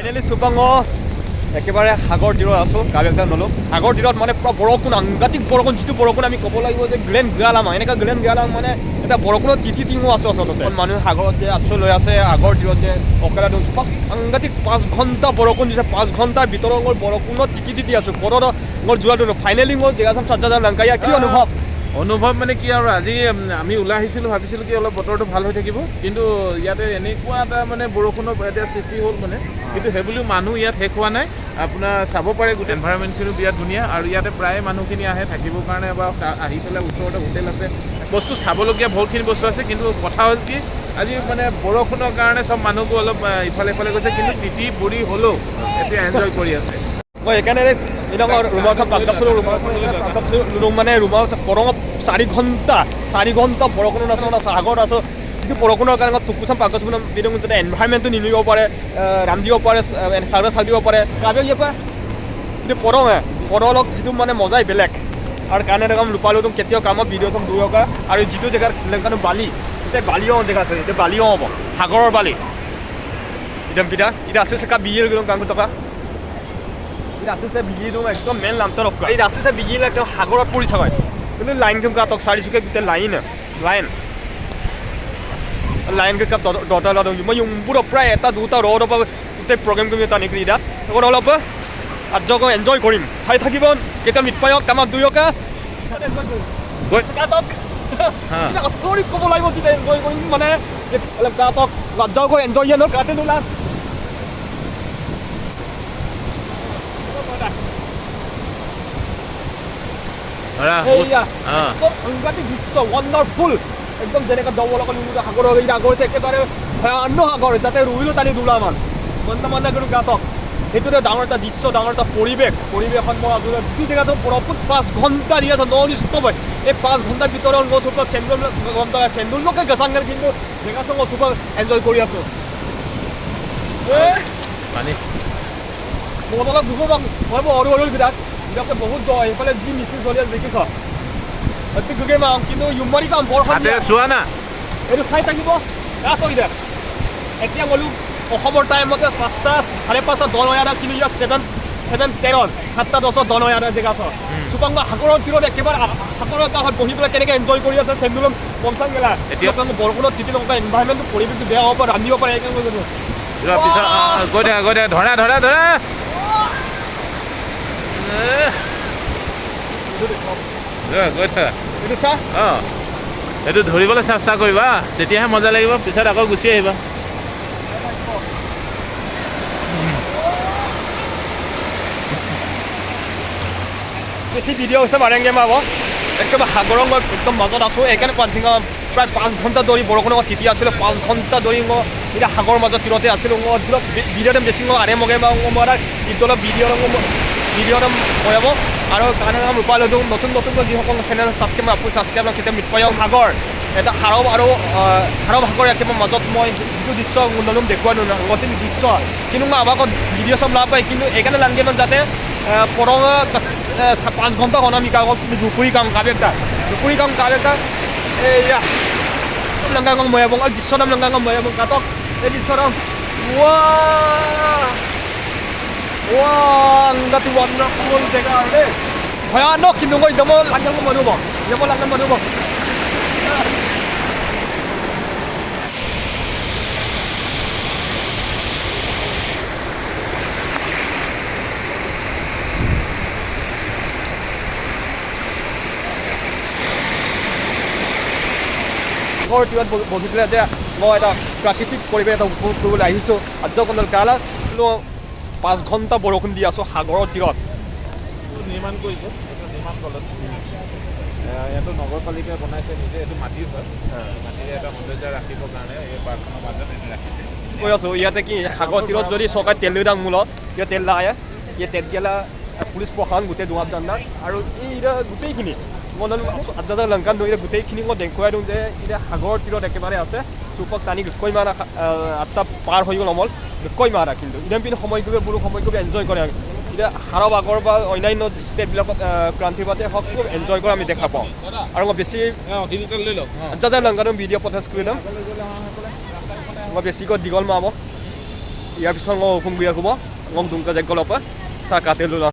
finally চুপাঙ একেবাৰে সাগৰ তীৰত আছোঁ কাবেকটা নলোঁ সাগৰ তীৰত মানে পূৰা বৰষুণ সাংঘাতিক বৰষুণ যিটো বৰষুণ আমি ক'ব লাগিব যে গ্লেন গিয়ালাম এনেকুৱা গ্লেন গিয়ালাম মানে এটা বৰষুণত তিতি টিঙো আছে আচলতে মানুহে সাগৰত যে আশ্ৰয় লৈ আছে সাগৰ তীৰত যে অকেলা দিওঁ সাংঘাতিক 5 ঘণ্টা বৰষুণ দিছে 5 ঘণ্টাৰ ভিতৰত মোৰ বৰষুণত তিতি আছোঁ বতৰত মোৰ যোৱাটো ফাইনেলি মোৰ জেগাখন চাৰ্জাৰ লংকাইয়া কি অনুভৱ মানে কি আৰু আজি আমি ওলাই আহিছিলোঁ ভাবিছিলোঁ কি অলপ বতৰটো ভাল হৈ থাকিব কিন্তু ইয়াতে এনেকুৱা এটা মানে বৰষুণৰ এতিয়া সৃষ্টি হ'ল মানে কিন্তু সেইবুলিও মানুহ ইয়াত শেষ হোৱা নাই আপোনাৰ চাব পাৰে গোটেই এনভাইৰনমেণ্টখিনিও বিৰাট ধুনীয়া আৰু ইয়াতে প্ৰায় মানুহখিনি আহে থাকিবৰ কাৰণে বা আহি পেলাই ওচৰতে হোটেল আছে বস্তু চাবলগীয়া বহুতখিনি বস্তু আছে কিন্তু কথা হ'ল কি আজি মানে বৰষুণৰ কাৰণে চব মানুহবোৰ অলপ ইফালে ইফালে গৈছে কিন্তু তিতি বুঢ়ী হ'লেও এতিয়া এনজয় কৰি আছে মই সেইকাৰণে ৰুম মানে ৰুমত বৰঙত 4 ঘণ্টা বৰষুণত আছোঁ সাগৰত আছোঁ যিটো বৰষুণৰ কাৰণে টুকুচাম পাকচ বিদং যাতে এনভাইৰনমেণ্টটো নিমিব পাৰে ৰাম দিব পাৰে চাউৰা চাউ দিব পাৰে কাবে ইয়ে পৰা কিন্তু পৰলক যিটো মানে মজাই বেলেগ আৰু কাৰণে দেখোন লুপালোঁ কেতিয়াও কামত ভিডিঅ' কম দূৰকা আৰু যিটো জেগাত কাৰণে বালি এতিয়া বালিও জেগা আছে এতিয়া বালিও হ'ব সাগৰৰ বালি এতিয়া এতিয়া আছে চেকা বিয়েৰ কাম টকা ৰাস্তা বিজিটো একদম মেইন নামটো ৰখা এই ৰাস্তা বিজিলে একদম সাগৰত পৰি চাবাই কিন্তু লাইন কেম কাটক চাৰিচুকে গোটেই লাইন কে কাপ দটা লাদো মই পুৰো প্ৰায় এটা দুটা ৰোড পৰা গোটেই প্ৰগ্ৰেম কৰি এটা নিকলি দা এখন অলপ আজক এনজয় কৰিম চাই থাকিব কেইটা মিট পায়ক কামত দুয়কা গৈ কাটক সৰি ক'ব লাগিব যেতিয়া এনজয় কৰিম মানে অলপ কাটক আজক এনজয় ন কাটে নোলা ওয়ান্ডাৰফুল একদম যেনেকৈ ডবল সাগৰ আগতে একেবাৰে ভয়ানক সাগৰ যাতে ৰুইলো টানি দোলা মানে কিন্তু গাতক সেইটোতে ডাঙৰ এটা দৃশ্য ডাঙৰ এটা পৰিৱেশত মই যিটো জেগাটো বৰফত 5 ঘণ্টা দি আছে নন ষ্টপ হয় এই 5 ঘণ্টাৰ ভিতৰত মই চুপাৰ চেণ্ডুলকে গেছাংগাৰ কিন্তু জেগাটো মই চুপাৰ এনজয় কৰি আছোঁ মই অলপ দুখ মই সৰু বিৰাট ইয়াতে বহুত দ এইফালে যি মিচিং চলি আছে দেখিছ গতিকে কিন্তু ইমানি কাম বৰ চোৱা না এইটো চাই থাকিব তই দে এতিয়া গ'লোঁ অসমৰ টাইমতে 5টা 5:30 দনয়াৰা কিন্তু ইয়াত 7:10 7:10 দনয়াৰা জেগা আছে চুপাং সাগৰৰ তীৰত একেবাৰে সাগৰৰ কাষত বহি পেলাই কেনেকৈ এনজয় কৰি আছে চেন্দুলম পঞ্চাং গেলা এতিয়া বৰষুণত তিতি নকৰা এনভাইৰনমেণ্টটো পৰিৱেশটো বেয়া হ'ব পাৰে ৰান্ধিব পাৰে এইকাৰণে গৈ দে ধৰা এইটো ধৰিবলৈ চেষ্টা কৰিবা তেতিয়াহে মজা লাগিব পিছত আকৌ গুচি আহিবা বেছি ভিডিঅ' হৈছে মাৰেংগে মাব একেবাৰে সাগৰৰ মই একদম মাজত আছোঁ সেইকাৰণে পাঞ্চিঙা প্ৰায় 5 ঘণ্টা ধৰি বৰষুণত তিতি আছিলোঁ 5 ঘণ্টা ধৰি মই এতিয়া সাগৰ মাজত তীৰতে আছিলোঁ মই ধৰক ভিডিঅ'টো বেছি মই আনে মগে বা মই ঈদৰ ভিডিঅ'টো ময়াব আৰু কাৰণে নাম ৰূপাই লৈ দিওঁ নতুনকৈ যিসকল চেনেল ছাবস্ক্ৰাইব কেতিয়া মিটপায়ং সাগৰ এটা সাৰৱ সাগৰ একেবাৰে মাজত মই যিটো দৃশ্য নতুন দেখুৱাই নতুন দৃশ্য কিন্তু মই আমাক ভিডিঅ' চব নাপায় কিন্তু এইকাৰণে লাগে যাতে পৰং 5 ঘণ্টা আমি কাগজ কিন্তু জুপুৰি কাম কাবেকটা এইয়া লংগাং ময়াবং আৰু দৃশ্য নাম লংগাং ময়াবং কাটক এই দৃশ্য নাম আংগাতি ওয়ান্ডাৰফুল জেগা ৰে ভয়ানক কিন্তু মই যাব লাগাম মানুহ সাগৰ তীৰত বহি পেলাই যে মই এটা প্ৰাকৃতিক পৰিৱেশ এটা উপভোগ কৰিবলৈ আহিছোঁ আজকন্দল কালা 5 ঘণ্টা বৰষুণ দি আছোঁ সাগৰৰ তীৰত নিৰ্মাণ কৰিছে নিৰ্মাণ কলত ইয়াতো নগৰপালিকাই বনাইছে নিজে এইটো মাটিৰ হয় মাটিৰে এটা সৌন্দৰ্য ৰাখিবৰ কাৰণে এই পাৰ্কখনৰ মাজত এনে ৰাখিছে কৈ আছোঁ ইয়াতে কি সাগৰ তীৰত যদি চৰকাৰে তেল দিওঁ মূলত ইয়াত তেল লাগে ইয়াত তেল গেলা পুলিচ প্ৰশাসন গোটেই দুৱাব জানাৰ আৰু এই গোটেইখিনি মই আজাদা লংকান ধৰি গোটেইখিনি মই দেখুৱাই দিওঁ যে এতিয়া সাগৰৰ তীৰত একেবাৰে আছে চুপক টানি কৈ মাৰা 8টা পাৰ হৈ গ'ল অমল কৈ মাৰা কিন্তু ইমান পিনে সময় কৰি এনজয় কৰে এতিয়া সাৰৱ আগৰ বা অন্যান্য ষ্টেটবিলাকত ক্ৰান্তিবাদে হওক খুব এনজয় কৰা আমি দেখা পাওঁ আৰু মই বেছি আজাদা লংকানৰ ভিডিঅ' পঠাছ কৰি দিম মই বেছিকৈ দীঘল মাব ইয়াৰ পিছত মই হুকুম বিয়া ক'ব মোক দুংকা জেগলৰ পৰা চাহ কাটিলোঁ